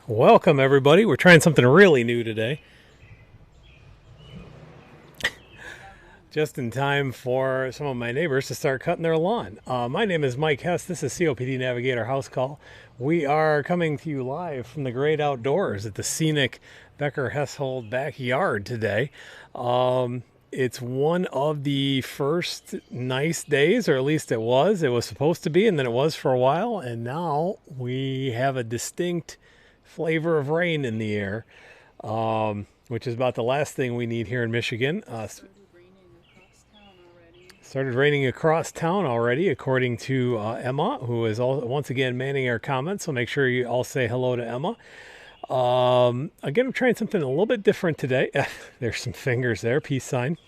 Welcome, everybody. We're trying something really new today. Just in time for some of my neighbors to start cutting their lawn. My name is Mike Hess. This is COPD Navigator House Call. We are coming to you live from the great outdoors at the scenic Becker Hesshold backyard today. It's one of the first nice days, or at least it was. It was supposed to be, and then it was for a while, and now we have a distinct flavor of rain in the air, which is about the last thing we need here in Michigan. Started raining across town already, according to Emma, who is once again manning our comments. So make sure you all say hello to Emma. Again, I'm trying something a little bit different today. There's some fingers there, peace sign.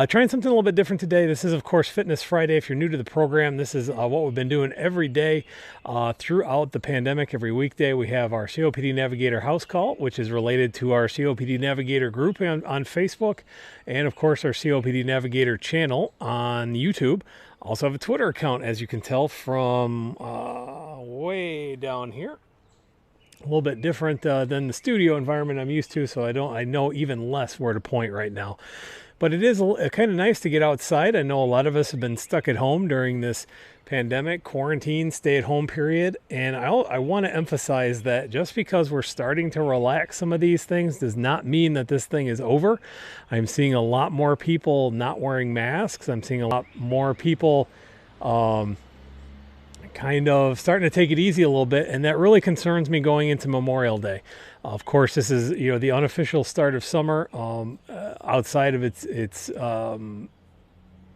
Trying something a little bit different today. This is, of course, Fitness Friday. If you're new to the program, this is what we've been doing every day throughout the pandemic. Every weekday, we have our COPD Navigator House Call, which is related to our COPD Navigator group on Facebook, and, of course, our COPD Navigator channel on YouTube. Also have a Twitter account, as you can tell from way down here. A little bit different than the studio environment I'm used to, so I know even less where to point right now. But it is kind of nice to get outside. I know a lot of us have been stuck at home during this pandemic, quarantine, stay-at-home period. And I want to emphasize that just because we're starting to relax some of these things does not mean that this thing is over. I'm seeing a lot more people not wearing masks. I'm seeing a lot more people kind of starting to take it easy a little bit, and that really concerns me going into Memorial Day. Of course, this is the unofficial start of summer, outside of its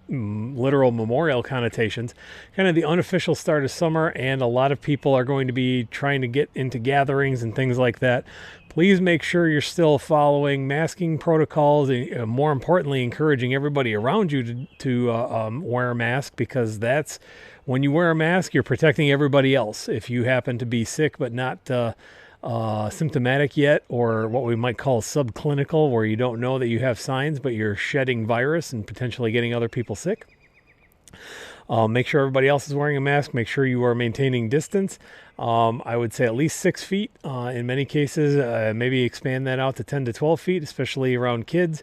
literal memorial connotations, kind of the unofficial start of summer, and a lot of people are going to be trying to get into gatherings and things like that. Please make sure you're still following masking protocols, and more importantly, encouraging everybody around you to wear a mask, because that's when you wear a mask, you're protecting everybody else. If you happen to be sick but not symptomatic yet, or what we might call subclinical, where you don't know that you have signs, but you're shedding virus and potentially getting other people sick. Make sure everybody else is wearing a mask. Make sure you are maintaining distance. I would say at least 6 feet. In many cases, maybe expand that out to 10 to 12 feet, especially around kids,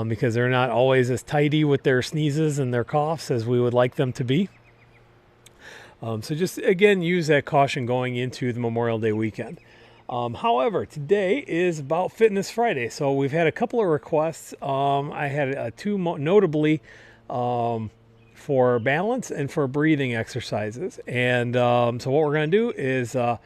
because they're not always as tidy with their sneezes and their coughs as we would like them to be. So just, again, use that caution going into the Memorial Day weekend. However, today is about Fitness Friday, so we've had a couple of requests. I had two notably for balance and for breathing exercises. And so what we're going to do is we're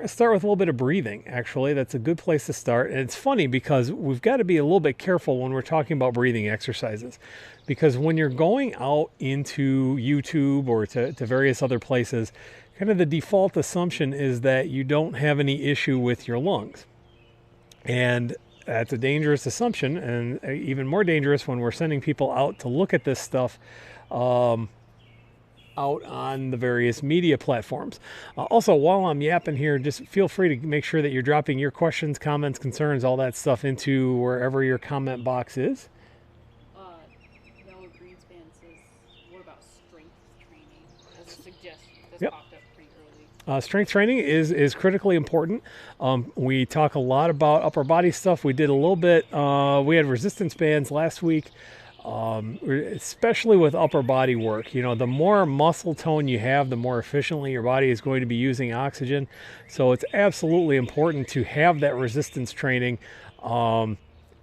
going to start with a little bit of breathing, actually. That's a good place to start. And it's funny because we've got to be a little bit careful when we're talking about breathing exercises. Because when you're going out into YouTube or to various other places, kind of the default assumption is that you don't have any issue with your lungs. And that's a dangerous assumption, and even more dangerous when we're sending people out to look at this stuff out on the various media platforms. Also, while I'm yapping here, just feel free to make sure that you're dropping your questions, comments, concerns, all that stuff into wherever your comment box is. Yellow Greenspan says, what about strength training as a suggestion? This Yep. popped up pretty early. Strength training is critically important. We talk a lot about upper body stuff. We did a little bit. We had resistance bands last week, especially with upper body work. The more muscle tone you have, the more efficiently your body is going to be using oxygen. So it's absolutely important to have that resistance training.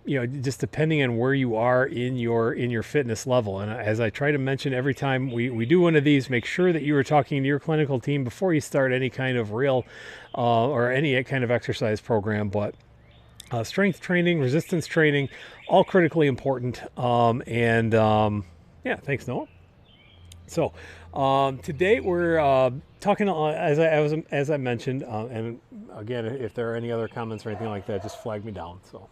Just depending on where you are in your fitness level. And as I try to mention every time we do one of these, make sure that you are talking to your clinical team before you start any kind of real or any kind of exercise program. But strength training, resistance training, all critically important. Thanks, Noah. So today we're talking, as I mentioned, and again, if there are any other comments or anything like that, just flag me down. So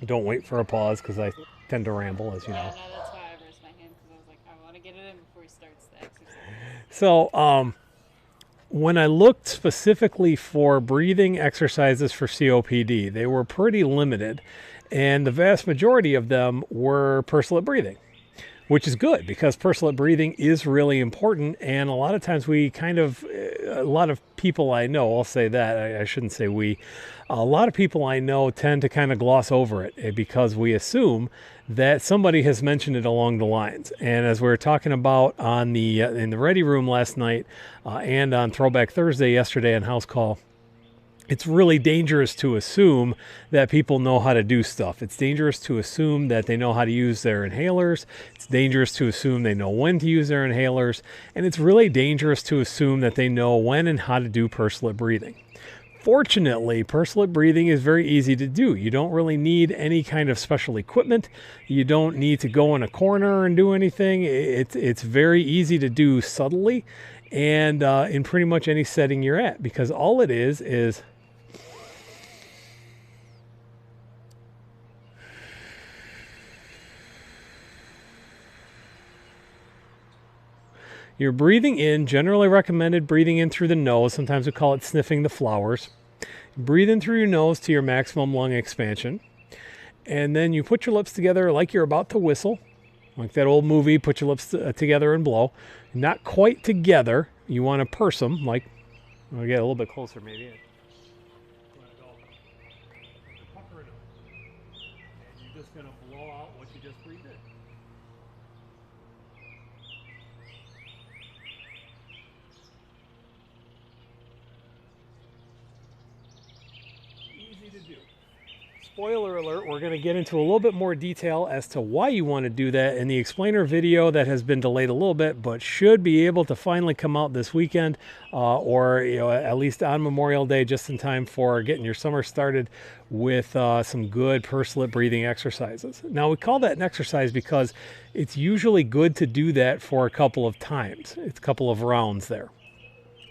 don't wait for a pause, because I tend to ramble, as you know. No, that's why I raised my hand, because I was like, I want to get it in before he starts the exercise. So when I looked specifically for breathing exercises for COPD, they were pretty limited, and the vast majority of them were pursed lip breathing, which is good because pursed breathing is really important. And a lot of times a lot of people I know, I'll say that, I shouldn't say we, a lot of people I know tend to kind of gloss over it because we assume that somebody has mentioned it along the lines. And as we were talking about on the in the Ready Room last night and on Throwback Thursday yesterday on House Call, it's really dangerous to assume that people know how to do stuff. It's dangerous to assume that they know how to use their inhalers. It's dangerous to assume they know when to use their inhalers. And it's really dangerous to assume that they know when and how to do pursed lip breathing. Fortunately, pursed lip breathing is very easy to do. You don't really need any kind of special equipment. You don't need to go in a corner and do anything. It's very easy to do subtly and in pretty much any setting you're at, because all it is you're breathing in, generally recommended breathing in through the nose. Sometimes we call it sniffing the flowers. Breathe in through your nose to your maximum lung expansion. And then you put your lips together like you're about to whistle. Like that old movie, put your lips together and blow. Not quite together. You want to purse them. Like, I'll get a little bit closer maybe. Pucker it up. And you're just going to blow out what you just breathed in. Easy to do. Spoiler alert, we're going to get into a little bit more detail as to why you want to do that in the explainer video that has been delayed a little bit, but should be able to finally come out this weekend or at least on Memorial Day, just in time for getting your summer started with some good pursed lip breathing exercises. Now, we call that an exercise because it's usually good to do that for a couple of times. It's a couple of rounds there.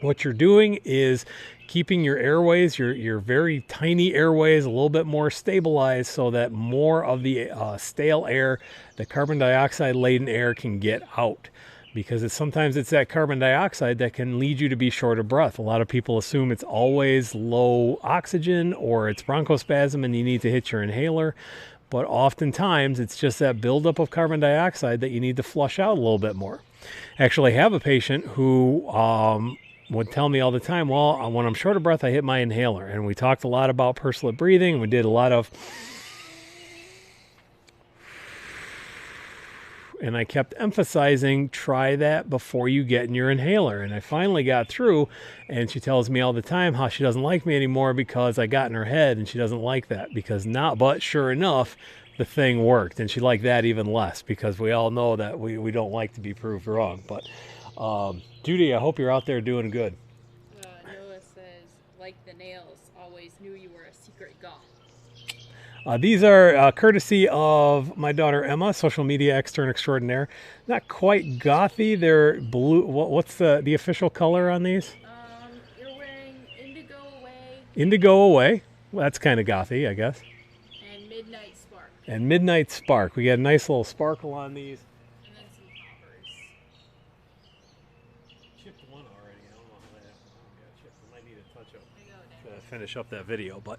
What you're doing is keeping your airways, your very tiny airways, a little bit more stabilized so that more of the stale air, the carbon dioxide laden air, can get out. Because sometimes it's that carbon dioxide that can lead you to be short of breath. A lot of people assume it's always low oxygen or it's bronchospasm and you need to hit your inhaler. But oftentimes it's just that buildup of carbon dioxide that you need to flush out a little bit more. I actually have a patient who would tell me all the time, well, when I'm short of breath, I hit my inhaler. And we talked a lot about pursed lip breathing. We did a lot of, and I kept emphasizing, try that before you get in your inhaler. And I finally got through, and she tells me all the time how she doesn't like me anymore because I got in her head, and she doesn't like that but sure enough, the thing worked. And she liked that even less because we all know that we don't like to be proved wrong. But Judy, I hope you're out there doing good. Noah says, like the nails, always knew you were a secret goth. These are courtesy of my daughter Emma, social media extern extraordinaire. Not quite gothy. They're blue. What's the official color on these? You're wearing Indigo Away. Indigo Away. Well, that's kind of gothy, I guess. And Midnight Spark. And Midnight Spark. We got a nice little sparkle on these. And then some poppers. Chipped one already. I don't know how that got chipped. I might need a touch up to finish up that video, but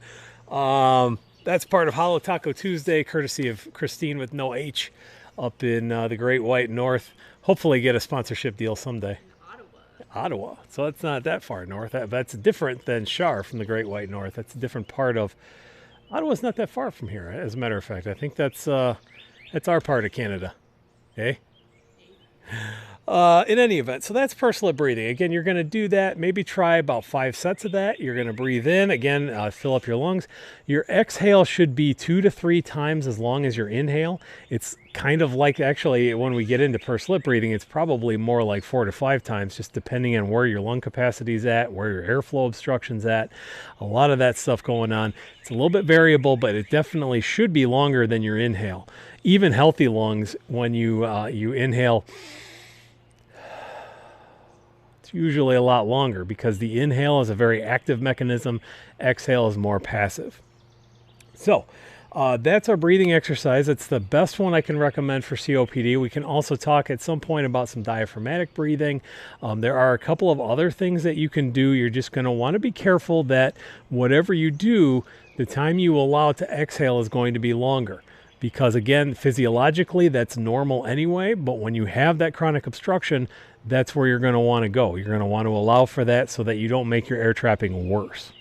that's part of Hollow Taco Tuesday, courtesy of Christine with no H up in the Great White North. Hopefully get a sponsorship deal someday. Ottawa. So that's not that far north. That's different than Char from the Great White North. That's a different part of Ottawa's not that far from here, as a matter of fact. I think that's our part of Canada. Okay? In any event, so that's pursed lip breathing. Again, you're going to do that. Maybe try about 5 sets of that. You're going to breathe in. Again, fill up your lungs. Your exhale should be 2 to 3 times as long as your inhale. It's kind of like, actually, when we get into pursed lip breathing, it's probably more like 4 to 5 times, just depending on where your lung capacity is at, where your airflow obstruction's at. A lot of that stuff going on. It's a little bit variable, but it definitely should be longer than your inhale. Even healthy lungs, when you inhale, it's usually a lot longer because the inhale is a very active mechanism. Exhale is more passive. So that's our breathing exercise. It's the best one I can recommend for COPD. We can also talk at some point about some diaphragmatic breathing. There are a couple of other things that you can do. You're just going to want to be careful that whatever you do, the time you allow it to exhale is going to be longer. because again, physiologically that's normal anyway, but when you have that chronic obstruction, that's where you're going to want to go. You're going to want to allow for that so that you don't make your air trapping worse.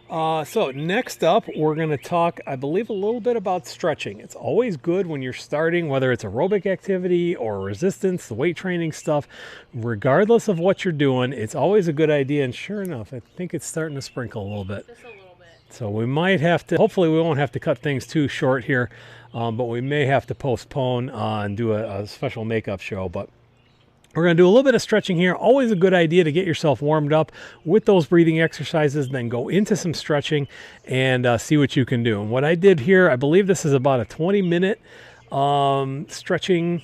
So next up, we're going to talk, I believe, a little bit about stretching. It's always good when you're starting, whether it's aerobic activity or resistance, the weight training stuff, regardless of what you're doing, it's always a good idea. And sure enough, I think it's starting to sprinkle a little bit. Just a little bit. So we might have to, hopefully we won't have to cut things too short here, but we may have to postpone and do a special makeup show. But we're going to do a little bit of stretching here. Always a good idea to get yourself warmed up with those breathing exercises, then go into some stretching and see what you can do. And what I did here, I believe this is about a 20-minute stretching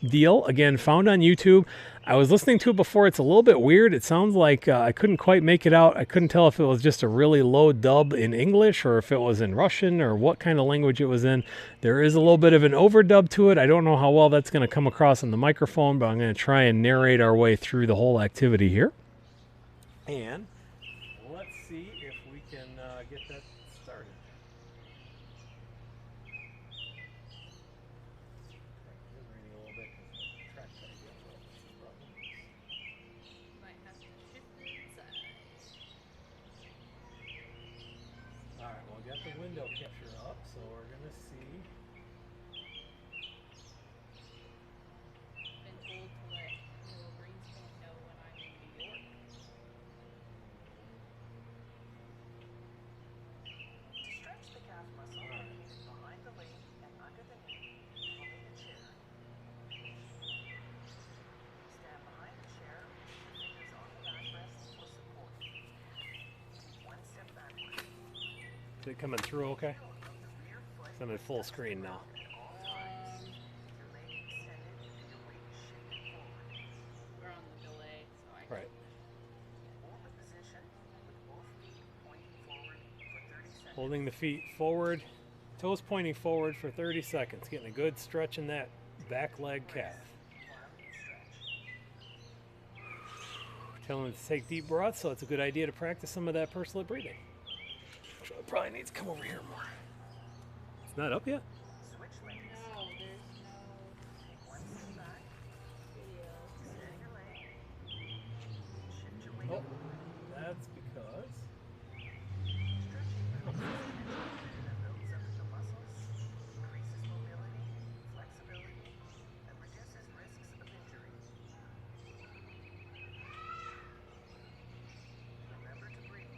deal. Again, found on YouTube. I was listening to it before. It's a little bit weird. It sounds like I couldn't quite make it out. I couldn't tell if it was just a really low dub in English or if it was in Russian or what kind of language it was in. There is a little bit of an overdub to it. I don't know how well that's going to come across on the microphone, but I'm going to try and narrate our way through the whole activity here. And let's see if we can get that started. Might have to shift it inside. All right, well, we got the window capture up, so we're going to see. Been told to let Noah Greenspan know when I'm in New York. To stretch the calf muscle located behind the leg and under the knee, holding the chair. Stand behind the chair, fingers on the backrest for support. Take one step backward. Is it coming through okay? It's on full screen now. Your leg extended and your weight shifted forward. We're on the delay, so I Right. Hold the position with both feet pointing forward for 30 seconds. Holding the feet forward, toes pointing forward for 30 seconds. Getting a good stretch in that back leg calf. While you stretch. Telling them to take deep breaths, so it's a good idea to practice some of that pursed lip breathing. So it probably needs to come over here more. It's not up yet? Switch legs. No, there's no Take one step back. video. Extend your leg. Shift your weight Oh, forward. that's because. Stretching releases tension that builds up in the muscles, increases mobility, flexibility, and reduces risks of injury. Remember to breathe.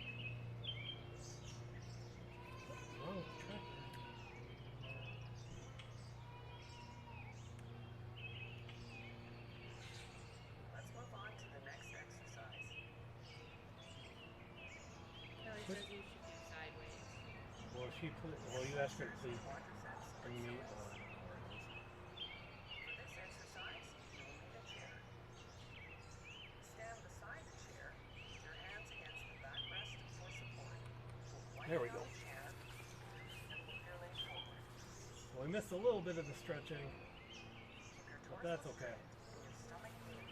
Oh, Let's move on to the next exercise. Kelly says you should do sideways. well, you asked her to please Quadriceps bring me. For this exercise, you'll need a chair. Stand beside the chair with your hands against the backrest for support. Put one There we hand go. on the chair and move your leg forward. Well, we missed a little bit of the stretching, Keep your but torso that's okay. straight and your stomach moving.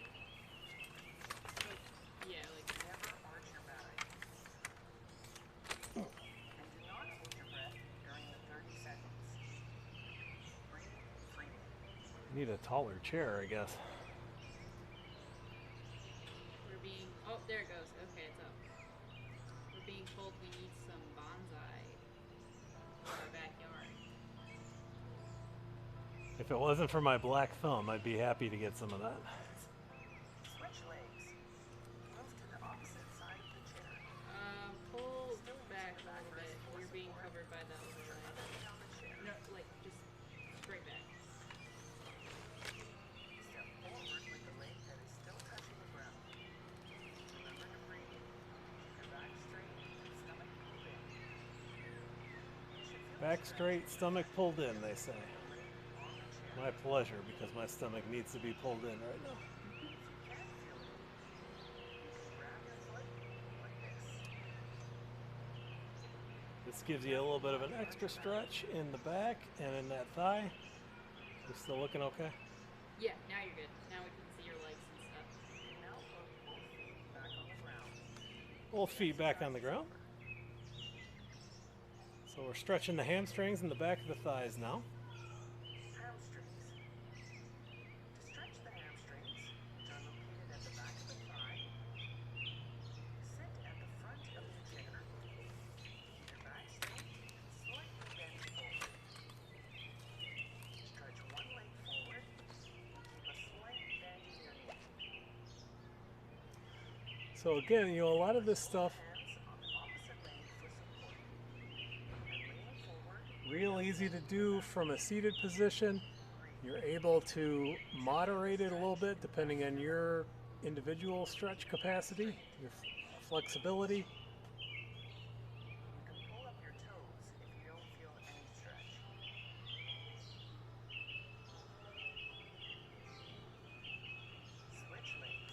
Yeah, like Never arch your back. And do not hold your breath during the 30 seconds. Breathe freely. Need a taller chair, I guess. we're being. Oh, there it goes. Okay, it's up. We're being told we need some bonsai in our backyard. If it wasn't for my black thumb, I'd be happy to get some of that. Switch legs. Move to the opposite side of the chair. Pull back a little bit. You're being covered by the overlay. Down the chair. No, like just straight back. Step forward with the leg that is still touching the ground. Remember to breathe. Keep your back straight and stomach pulled in. You should feel Back the straight, stomach pulled in, they say. leg on the chair. My pleasure, because my stomach needs to be pulled in right now. If you can't feel it, you can grab your foot like this. This gives you a little bit of an extra stretch in the back and in that thigh. You still looking okay? Yeah, now you're good. Now we can see your legs and stuff. Now put both feet back on the ground. Both feet back on the ground. So we're stretching the hamstrings and the back of the thighs now. Hamstrings. To stretch the hamstrings, which are located at the back of the thigh, sit at the front of your chair. Keep your back straight and slightly bend forward. Stretch one leg forward and keep a slight bend in your knee. So again, a lot of this stuff, Hands on the opposite leg for support. And leaning forward, real easy to do from a seated position. You're able to moderate it a little bit depending on your individual stretch capacity, your flexibility. you can pull up your toes if you don't feel any stretch. Switch legs.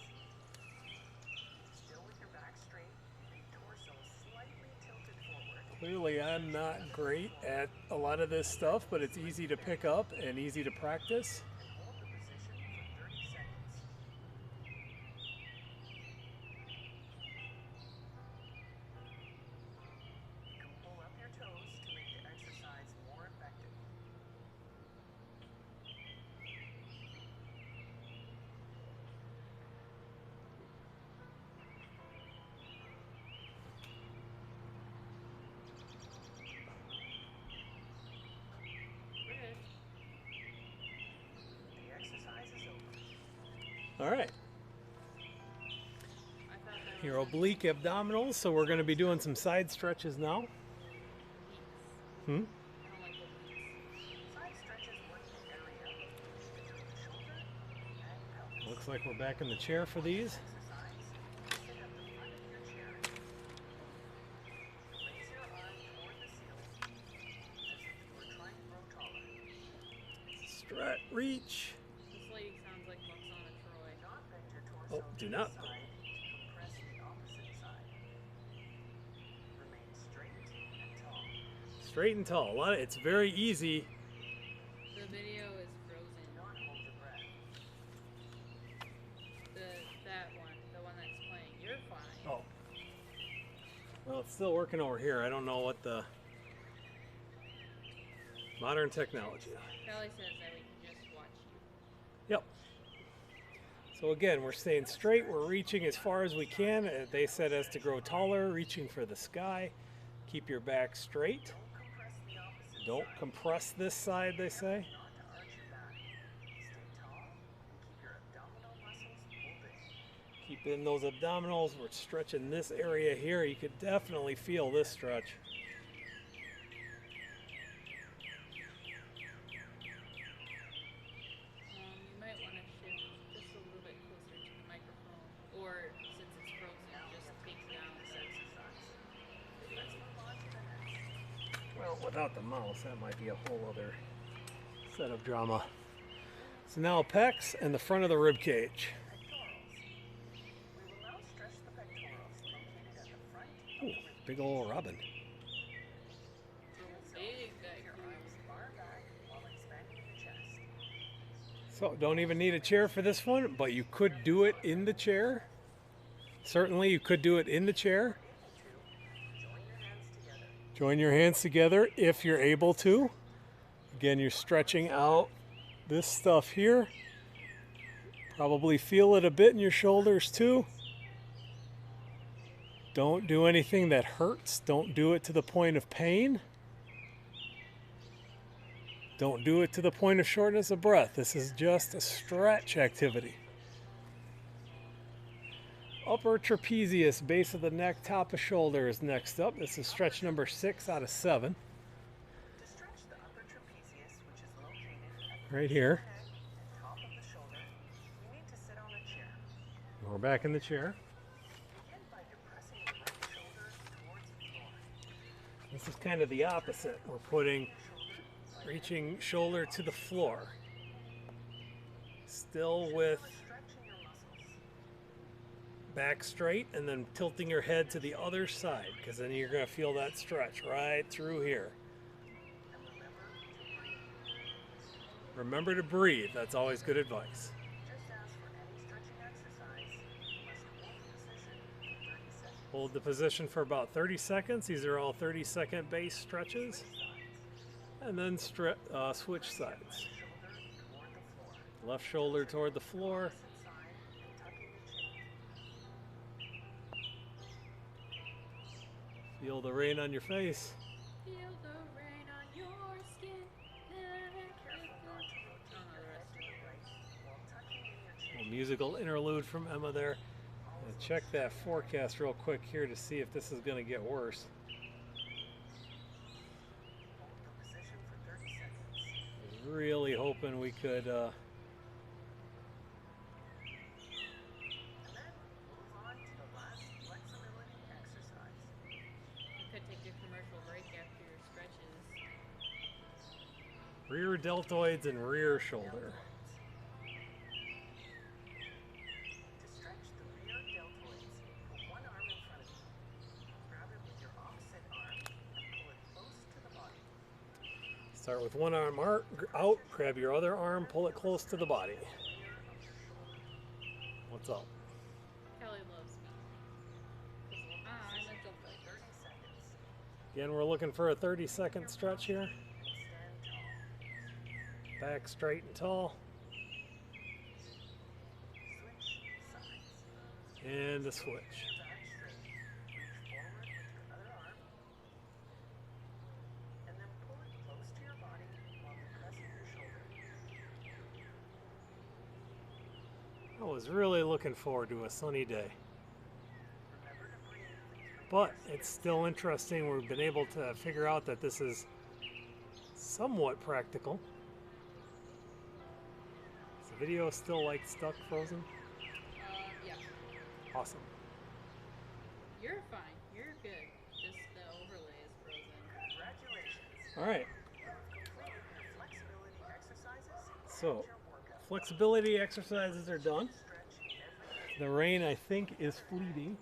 Still with your back straight and torso slightly tilted forward. Clearly, I'm not great at a lot of this stuff, but it's easy to pick up and easy to practice. And hold the position for 30 seconds. You can pull up your toes to make the exercise more effective. We're good. The exercise is over. All right, I thought that your was oblique abdominals. So we're going to be doing some side stretches now. obliques. Hmm? I don't like obliques. Side stretches work the area between the shoulder and pelvis. Looks like we're back in the chair for these. Exercise. Sit at the front of your chair. Raise your arm toward the ceiling as if you were trying to grow taller. Strut, reach. This lady sounds like Moxana Troy. Do not bend your torso Oh, do to not. the side to compress the opposite side. Remain straight and tall. Straight and tall. It's very easy. The video is Do frozen. not hold your breath. That one, the one that's playing. You're fine. Oh. Well, it's still working over here. I don't know what the modern technology. Kelly says that we can just watch you. Yep. So again, we're staying straight. We're reaching as far as we can. They said as to grow taller, reaching for the sky. Keep your back straight. Don't compress the opposite Don't compress this side, they say. Not to arch your back. Stay tall and keep your abdominal muscles open. Keep in those abdominals. We're stretching this area here. You could definitely feel this stretch. You might want to shift just a little bit closer to the microphone, or since it's frozen, just take down This the. exercise. Let's move on to the next. Well, without the mouse, that might be a whole other set of drama. So now pecs and the front of the rib cage. Pectorals. We will now stretch the pectorals located at the front of Ooh, the rib big ol' robin. Big back your arms far back while expanding the chest. So don't even need a chair for this one, but you could do it in the chair. Certainly you could do it in the chair. Able to, join your hands together. Join your hands together if you're able to. Again, you're stretching out this stuff here. Probably feel it a bit in your shoulders too. Don't do anything that hurts. Don't do it to the point of pain. Don't do it to the point of shortness of breath. This is just a stretch activity. Upper trapezius, base of the neck, top of shoulder is next up. This is stretch number 6 out of 7. To stretch the upper trapezius, which is located at the Right base of here. the neck and top of the shoulder, you need to sit on a chair. We're back in the chair. Begin by depressing the right shoulder towards the floor. This is kind of the opposite. We're putting, reaching shoulder to the floor. Still with Stretching your muscles. back straight and then tilting your head to the other side, because then you're going to feel that stretch right through here. And Remember to breathe. That's always good advice. just as for any stretching exercise, you must hold the position for 30 seconds. Hold the position for about 30 seconds. These are all 30-second base stretches. And then switch sides. Left shoulder toward the floor. Feel the rain on your face. Feel the rain on your skin. A musical interlude from Emma there. And check that forecast real quick here to see if this is going to get worse. I was really hoping we could rear deltoids and rear shoulder. To stretch the rear deltoids, put one arm in front of you. Grab it with your opposite arm and pull it close to the body. Start with one arm out, grab your other arm, pull it close to the body. What's up? Kelly loves me. I'm a jumper. 30 seconds. Again, we're looking for a 30-second stretch here. Back straight and tall. Switch sides. And a switch. Back straight. Reach forward with your other arm. And then pull it close to your body while depressing your shoulder. I was really looking forward to a sunny day. Remember to breathe through But it's still interesting. We've been able to figure out that this is somewhat practical. Is the video still like stuck, frozen? Yeah. Awesome. You're fine. You're good. Just the overlay is frozen. Congratulations. All right. Flexibility exercises. So, flexibility exercises are done. Stretch every The rain, I think, is fleeting.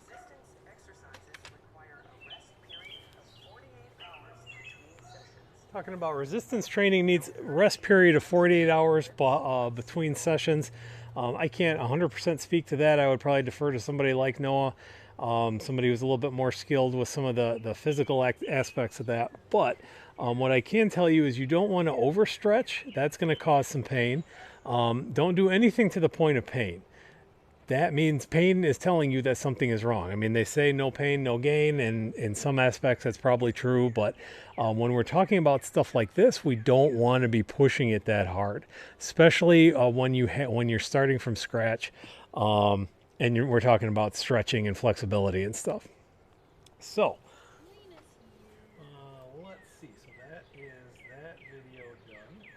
resistance exercises require a rest period of 48 hours between sessions. Talking about resistance training needs rest period of 48 hours between sessions. I can't 100% speak to that. I would probably defer to somebody like Noah, somebody who's a little bit more skilled with some of the physical aspects of that. But what I can tell you is you don't want to overstretch. That's going to cause some pain. Don't do anything to the point of pain. That means pain is telling you that something is wrong. I mean, they say no pain, no gain, and in some aspects that's probably true. But when we're talking about stuff like this, we don't want to be pushing it that hard, especially when you're starting from scratch, and we're talking about stretching and flexibility and stuff. So, let's see. So that is that video done.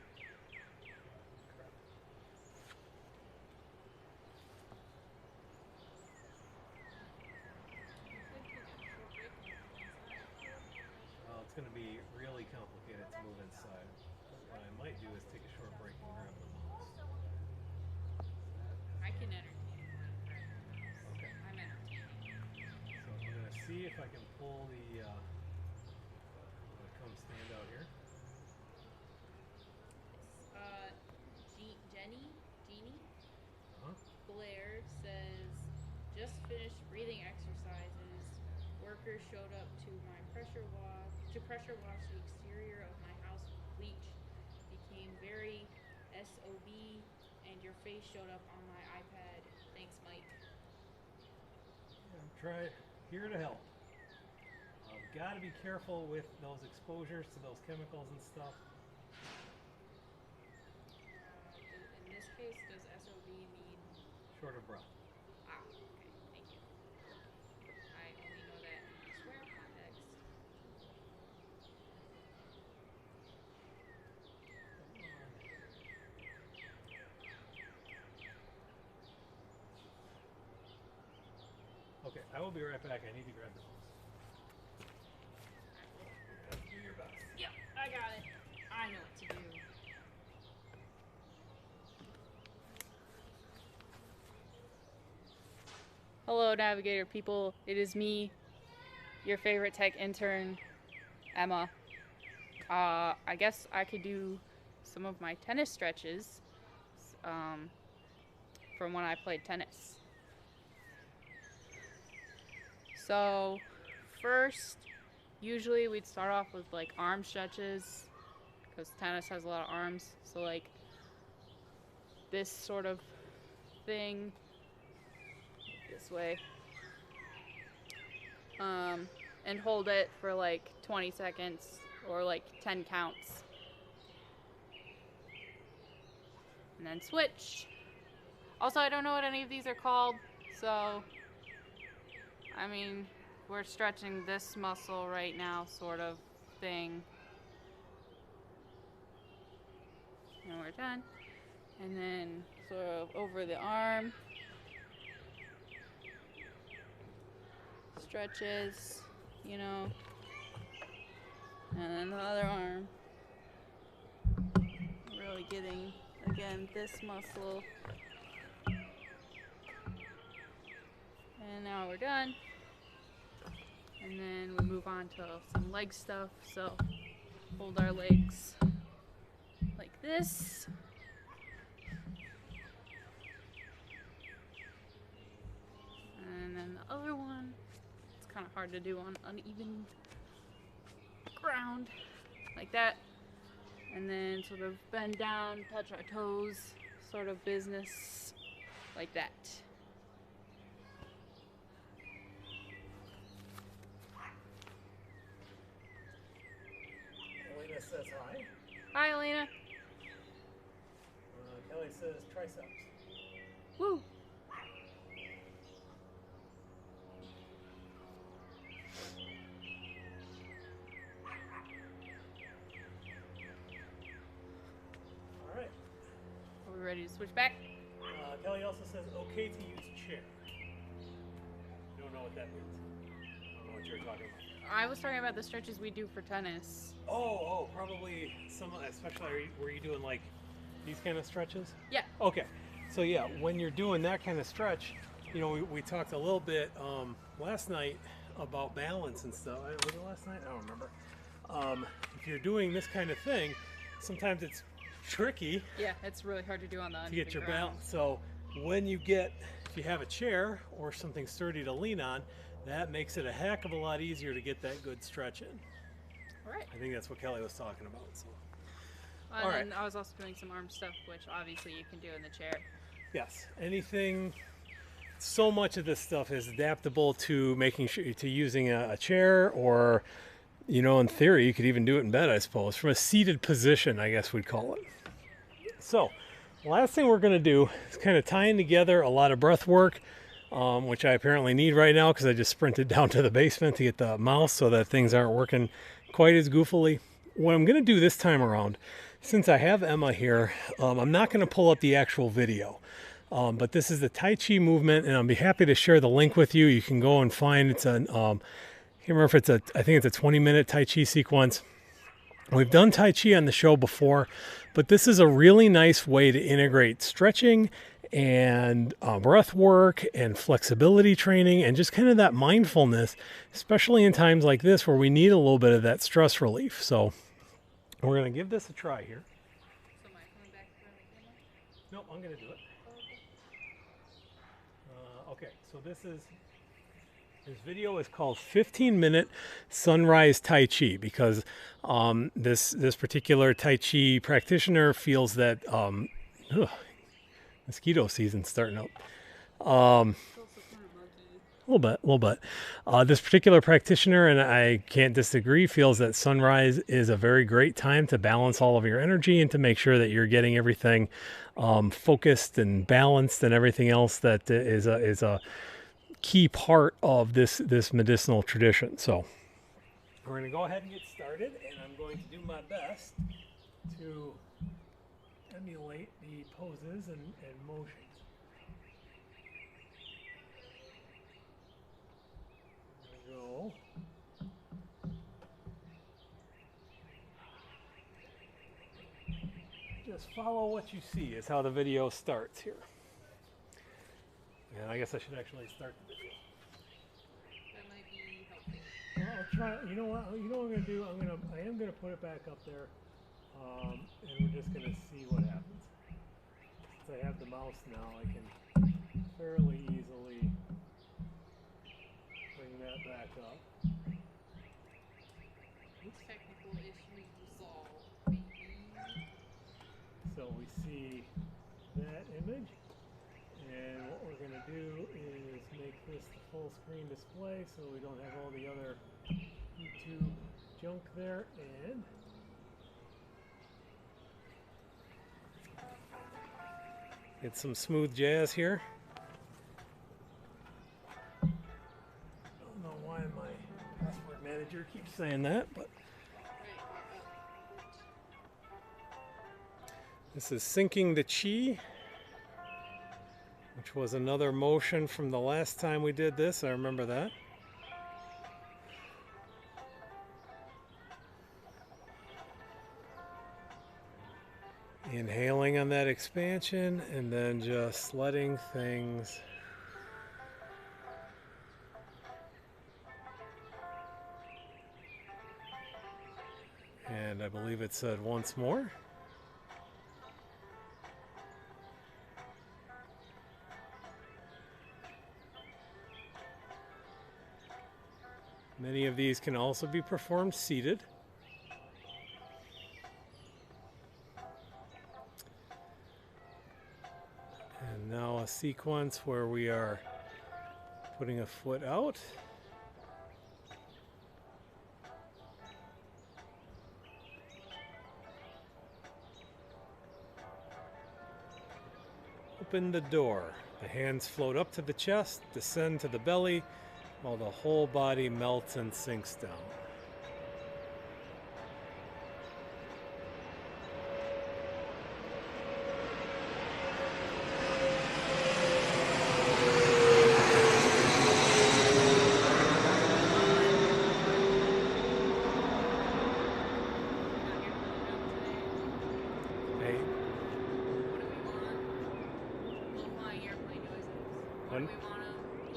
Well, it's going to be really complicated to move inside. What I might do is take a short break and grab the mouse. I can entertain. Okay. I'm entertaining. So I'm going to see if I can pull the come stand out here. Jeannie Uh-huh. Blair says, just finished breathing exercises. Workers showed up to pressure wash the exterior of my house with bleach. Became very SOB, and your face showed up on my iPad. Thanks, Mike. Try here to help. Got to be careful with those exposures to those chemicals and stuff. In this case, does SOB mean? Short of breath. Okay, thank you. I only know that in the swear context. Okay, I will be right back. I need to grab the mouse. Do your best. Yep, I got it. I know what to do. Hello, Navigator people. It is me, your favorite tech intern, Emma. I guess I could do some of my tennis stretches from when I played tennis. So first, usually we'd start off with like arm stretches because tennis has a lot of arms. So like this sort of thing, this way, and hold it for like 20 seconds or like 10 counts. And then switch. Also, I don't know what any of these are called, so I mean, we're stretching this muscle right now, sort of thing. And we're done. And then sort of over the arm. Stretches, you know. And then the other arm. Really getting, again, this muscle. And now we're done. And then we move on to some leg stuff. So hold our legs like this. And then the other one, it's kind of hard to do on uneven ground, like that. And then sort of bend down, touch our toes, sort of business, like that. Elena says hi. Hi, Elena. Kelly says triceps. Woo. All right. Are we ready to switch back? Kelly also says okay to use chair. Don't know what that means. I don't know what you're talking about. I was talking about the stretches we do for tennis. Oh, probably some, especially were you doing like these kind of stretches? Yeah. Okay, so yeah, when you're doing that kind of stretch, you know, we talked a little bit last night about balance and stuff. Was it last night? I don't remember. If you're doing this kind of thing, sometimes it's tricky Yeah, it's really hard to do on the to uneven get your ground. balance. So when you get, if you have a chair or something sturdy to lean on, that makes it a heck of a lot easier to get that good stretch in. All right. I think that's what Kelly was talking about. So. And All right. then I was also doing some arm stuff, which obviously you can do in the chair. Yes, anything. So much of this stuff is adaptable to making sure to using a chair, or, you know, in theory, you could even do it in bed, I suppose, from a seated position, I guess we'd call it. So, last thing we're going to do is kind of tying together a lot of breath work, which I apparently need right now because I just sprinted down to the basement to get the mouse so that things aren't working quite as goofily. What I'm going to do this time around, since I have Emma here, I'm not going to pull up the actual video. But this is the Tai Chi Movement, and I'll be happy to share the link with you. You can go and find, it's an, I can't remember if it's I think it's a 20-minute Tai Chi sequence. We've done Tai Chi on the show before, but this is a really nice way to integrate stretching and breath work and flexibility training and just kind of that mindfulness, especially in times like this where we need a little bit of that stress relief. So we're going to give this a try here. So am I coming back to the camera? Nope, I'm going to do it. Okay, so this video is called 15-minute sunrise Tai Chi because this particular Tai Chi practitioner feels that mosquito season's starting up. It's also kind of muggy. A little bit. This particular practitioner, and I can't disagree, feels that sunrise is a very great time to balance all of your energy and to make sure that you're getting everything focused and balanced and everything else that is a key part of this medicinal tradition. So we're going to go ahead and get started, and I'm going to do my best to emulate the poses and motions. Go. Just follow what you see is how the video starts here. And I guess I should actually start the video. That might be helpful. Well, I'll try. You know what? You know what I'm gonna do? I am gonna put it back up there, and we're just gonna see what happens. Since I have the mouse now, I can fairly easily bring that back up. Technical issues resolved, baby. So we see that image. And what we're going to do is make this the full screen display so we don't have all the other YouTube junk there. And get some smooth jazz here. Don't know why my password manager keeps saying that, but this is syncing the chi, which was another motion from the last time we did this. I remember that. Inhaling on that expansion and then just letting things and I believe it said once more. Many of these can also be performed seated. And now a sequence where we are putting a foot out. Open the door. The hands float up to the chest, descend to the belly, while the whole body melts and sinks down.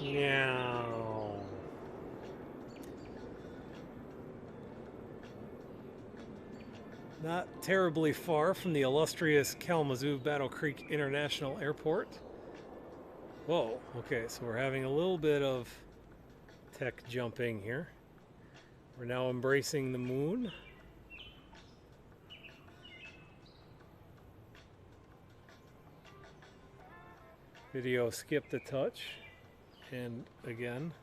Meow. Not terribly far from the illustrious Kalamazoo Battle Creek International Airport. Whoa, okay, so we're having a little bit of tech jumping here. We're now embracing the moon. Video skipped a touch, and again.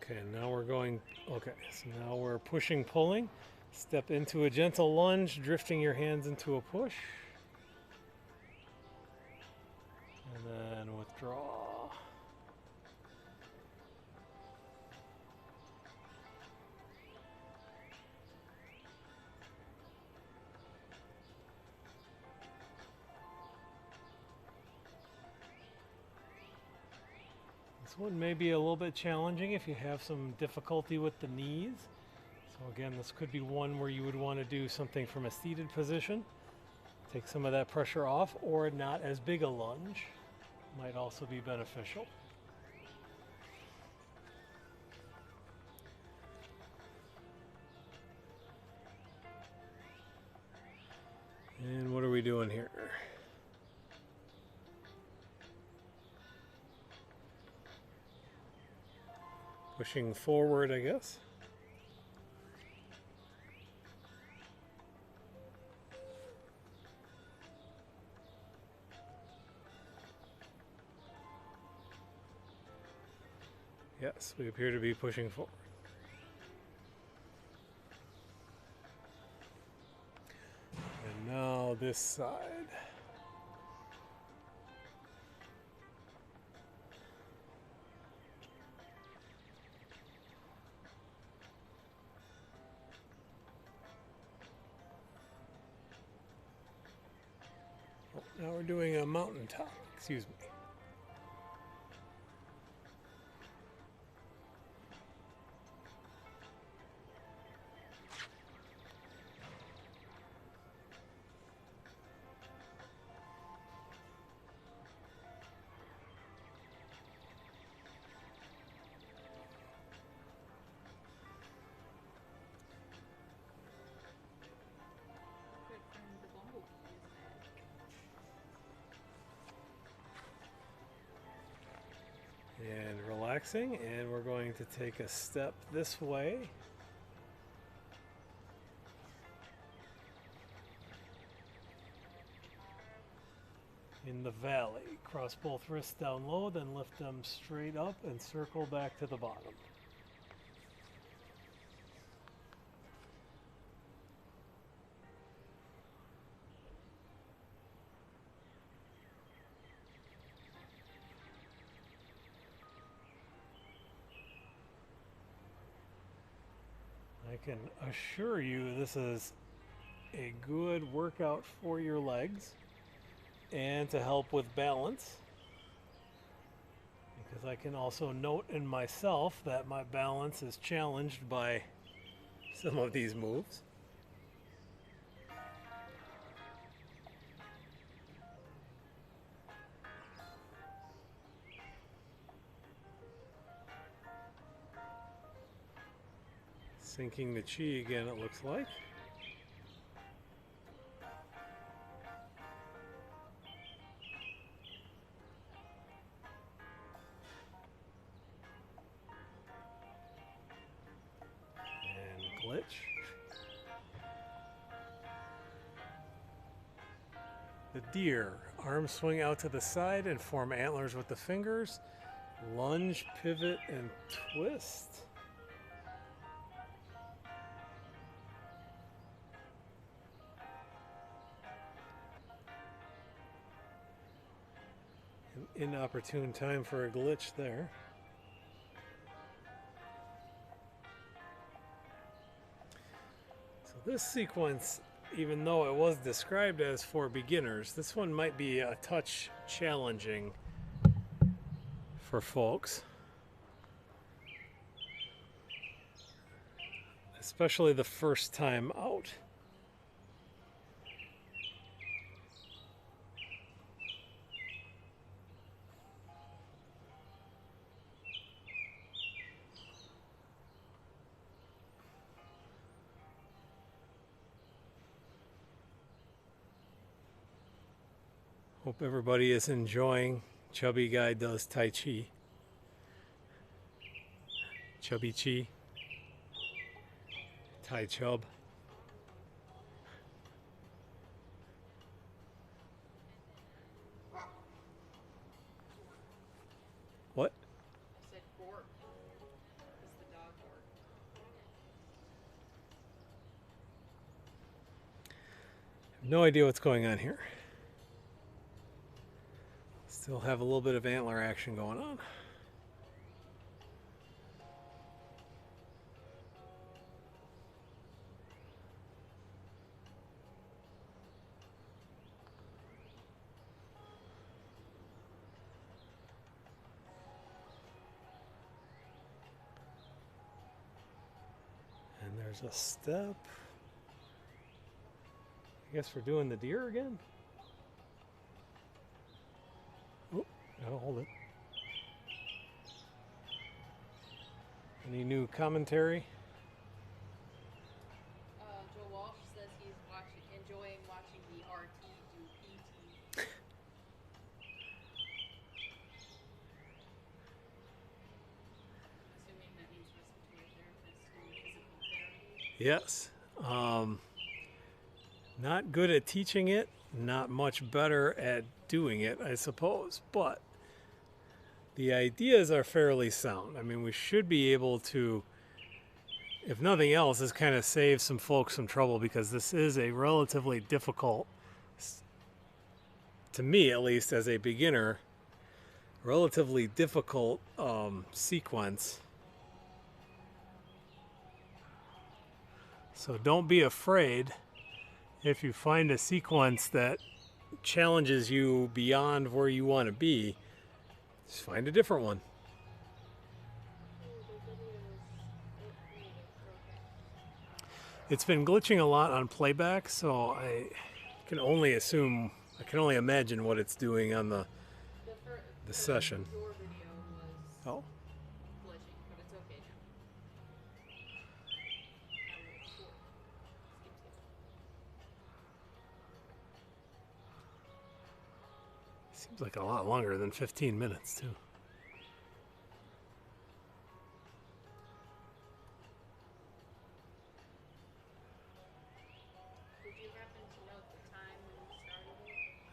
Okay, now we're going, okay, so now we're pushing, pulling. Step into a gentle lunge, drifting your hands into a push. And then withdraw. This one may be a little bit challenging if you have some difficulty with the knees. So again, this could be one where you would want to do something from a seated position. Take some of that pressure off, or not as big a lunge might also be beneficial. And what are we doing here? Pushing forward, I guess. Yes, we appear to be pushing forward. And now this side. Oh, now we're doing a mountaintop, excuse me. relaxing, and we're going to take a step this way. In the valley, cross both wrists down low, then lift them straight up and circle back to the bottom. I can assure you this is a good workout for your legs and to help with balance, because I can also note in myself that my balance is challenged by some of these moves. Sinking the chi again, it looks like. And glitch. The deer. Arms swing out to the side and form antlers with the fingers. Lunge, pivot, and twist. An inopportune time for a glitch there. So this sequence, even though it was described as for beginners, this one might be a touch challenging for folks. Especially the first time out. Hope everybody is enjoying Chubby Guy Does Tai Chi. Chubby Chi. Tai Chub. What? I said bork. It's the dog bork. No idea what's going on here. Still have a little bit of antler action going on. And there's a step. I guess we're doing the deer again. Oh, gotta hold it. Any new commentary? Joe Walsh says he's enjoying watching the RT do PT. Assuming that means respiratory therapist and physical therapy. Yes. Not good at teaching it, not much better at doing it, I suppose. But the ideas are fairly sound. I mean, we should be able to, if nothing else, is kind of save some folks some trouble, because this is a relatively difficult, to me at least as a beginner, relatively difficult sequence. So don't be afraid if you find a sequence that challenges you beyond where you want to be. Just find a different one. It's been glitching a lot on playback, so I can only assume, I can only imagine what it's doing on the session. Your video was Oh, glitching, but it's okay now. seems like a lot longer than 15 minutes too.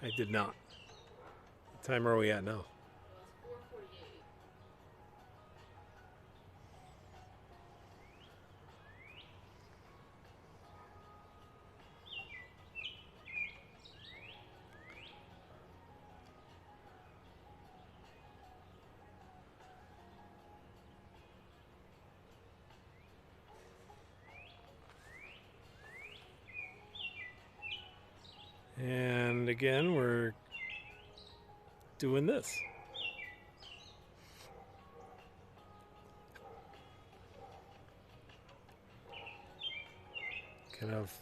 I did not. What time are we at now? It was 4:48. And again, we're doing this. Kind of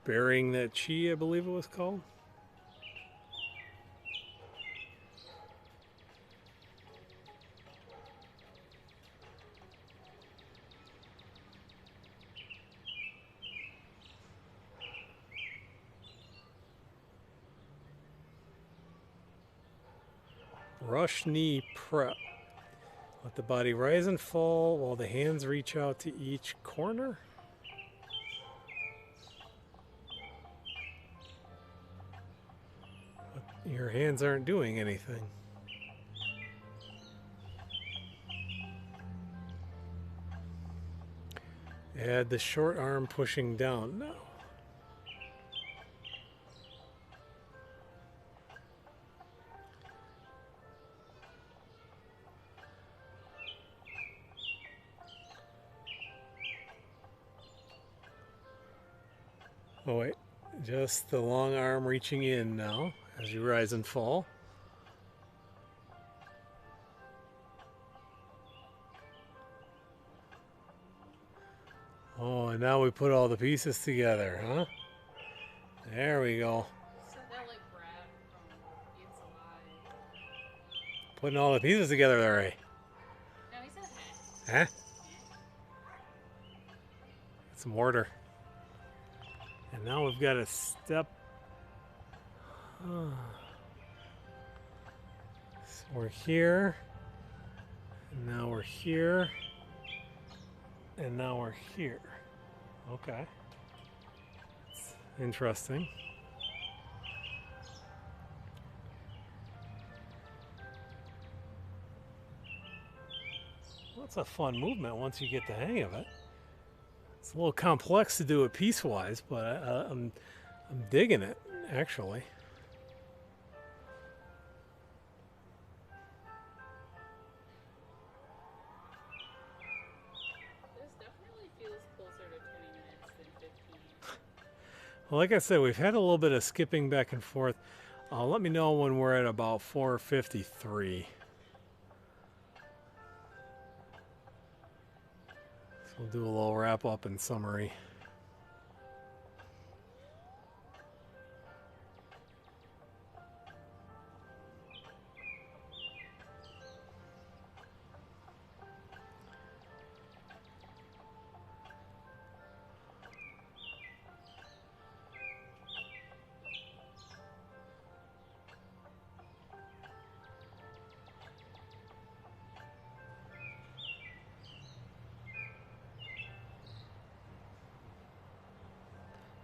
burying that chi, I believe it was called. Rush knee prep. Let the body rise and fall while the hands reach out to each corner. But your hands aren't doing anything. Add the short arm pushing down now. Oh wait, just the long arm reaching in now as you rise and fall. Oh, and now we put all the pieces together, huh? There we go. Said that like Brad from It's Alive. Putting all the pieces together there, Ray. No, he said Huh? Get some order. And now we've got a step. So we're here. And now we're here. And now we're here. Okay. That's interesting. Well, it's a fun movement once you get the hang of it. It's a little complex to do it piecewise, but I'm digging it, actually. this definitely feels closer to 20 minutes than 15. Well, like I said, we've had a little bit of skipping back and forth. Let me know when we're at about 4:53. So we'll do a little wrap up and summary.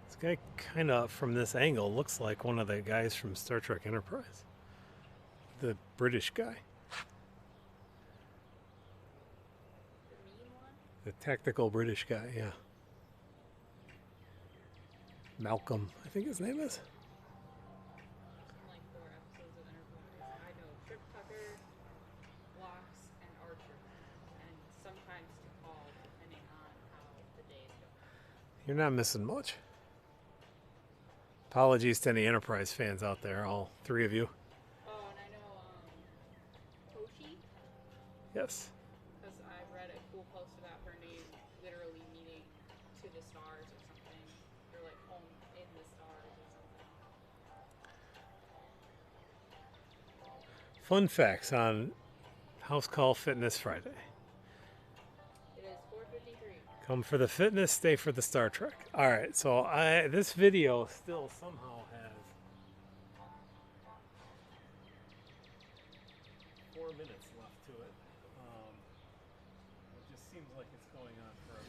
This guy kind of, from this angle, looks like one of the guys from Star Trek Enterprise. The British guy. The mean one? The tactical British guy, yeah. Malcolm, I think his name is. There's like 4 episodes of Enterprise. I know Trip Tucker, Walks, and Archer. And sometimes to call depending on how the day is going. You're not missing much. Apologies to any Enterprise fans out there, all 3 of you. Oh, and I know Toshi, Yes. because I read a cool post about her name literally meaning to the stars or something. Or like home in the stars or something. Fun facts on House Call Fitness Friday. It is 4:53. Come for the fitness, stay for the Star Trek. All right, so this video still somehow has 4 minutes left to it. It just seems like it's going on forever.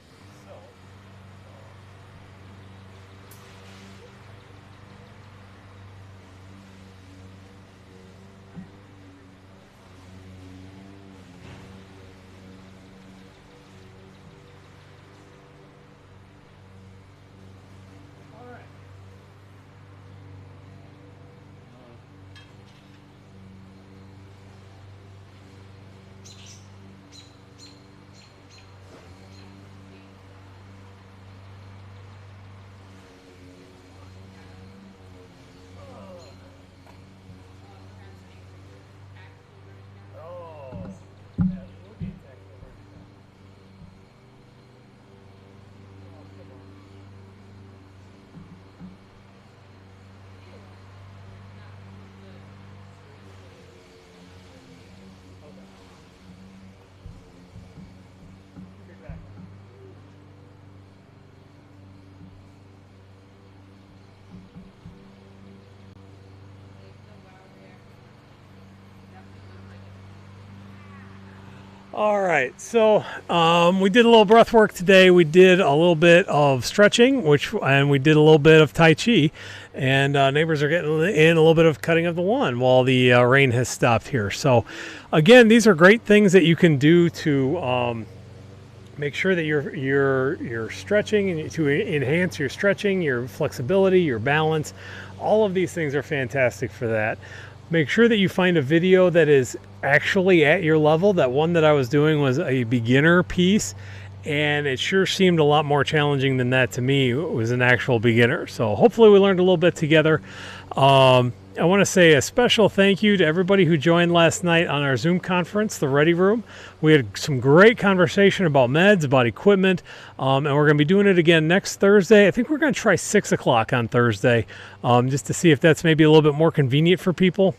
So, All right, so we did a little breath work today. We did a little bit of stretching, and we did a little bit of Tai Chi, and neighbors are getting in a little bit of cutting of the lawn while the rain has stopped here. So, again, these are great things that you can do to make sure that you're stretching and to enhance your stretching, your flexibility, your balance. All of these things are fantastic for that. Make sure that you find a video that is actually at your level. That one that I was doing was a beginner piece, and it sure seemed a lot more challenging than that to me. It was an actual beginner. So hopefully we learned a little bit together. I want to say a special thank you to everybody who joined last night on our Zoom conference, the Ready Room. We had some great conversation about meds, about equipment, and we're going to be doing it again next Thursday. I think we're going to try 6 o'clock on Thursday, just to see if that's maybe a little bit more convenient for people.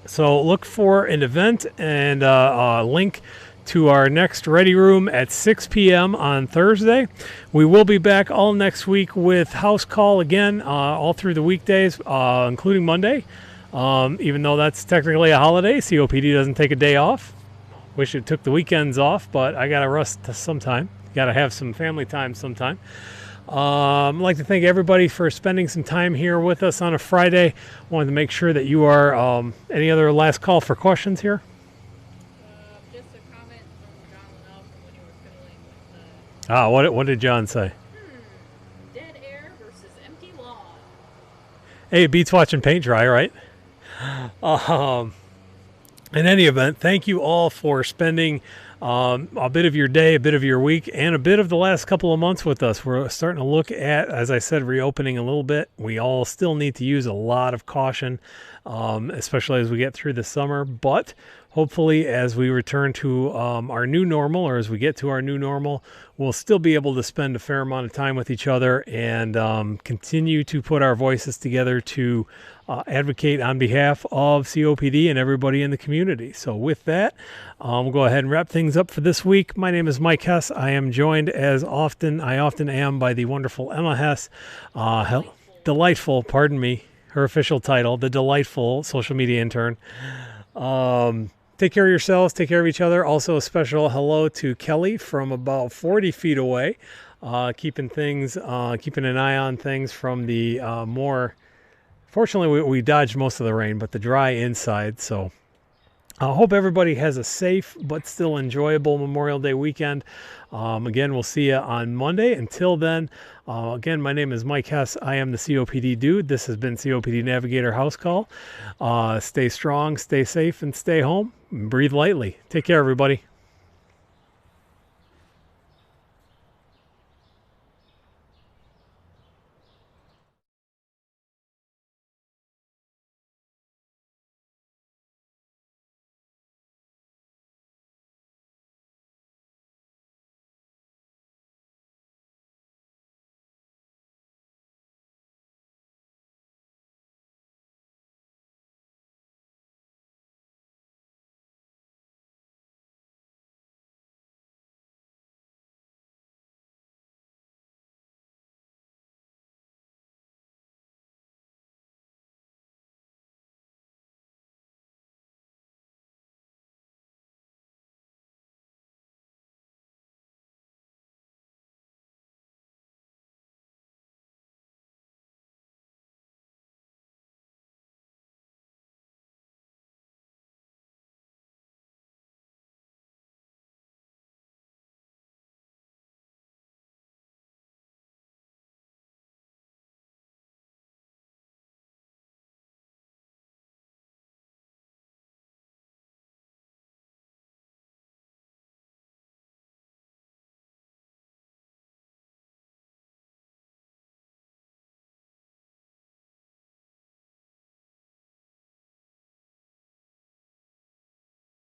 So look for an event and a link to our next Ready Room at 6 p.m. on Thursday. We will be back all next week with House Call again, all through the weekdays, including Monday. Even though that's technically a holiday, COPD doesn't take a day off. Wish it took the weekends off, but I got to rest sometime. Got to have some family time sometime. I'd like to thank everybody for spending some time here with us on a Friday. Wanted to make sure that you are, any other last call for questions here? Just a comment from John Linnell from when you were fiddling with the What did John say? dead air versus empty lawn. Hey, it beats watching paint dry, right? In any event, thank you all for spending a bit of your day, a bit of your week, and a bit of the last couple of months with us. We're starting to look at, as I said, reopening a little bit. We all still need to use a lot of caution, especially as we get through the summer. But hopefully, as we return to our new normal, or as we get to our new normal, we'll still be able to spend a fair amount of time with each other and continue to put our voices together to advocate on behalf of COPD and everybody in the community. So with that, we'll go ahead and wrap things up for this week. My name is Mike Hess. I am joined, as I often am, by the wonderful Emma Hess. Delightful, pardon me, her official title, the delightful social media intern. Take care of yourselves. Take care of each other. Also, a special hello to Kelly from about 40 feet away, keeping an eye on things from the more. Fortunately, we dodged most of the rain, but the dry inside. So I hope everybody has a safe but still enjoyable Memorial Day weekend. Again, we'll see you on Monday. Until then, again, my name is Mike Hess. I am the COPD dude. This has been COPD Navigator House Call. Stay strong, stay safe, and stay home. Breathe lightly. Take care, everybody.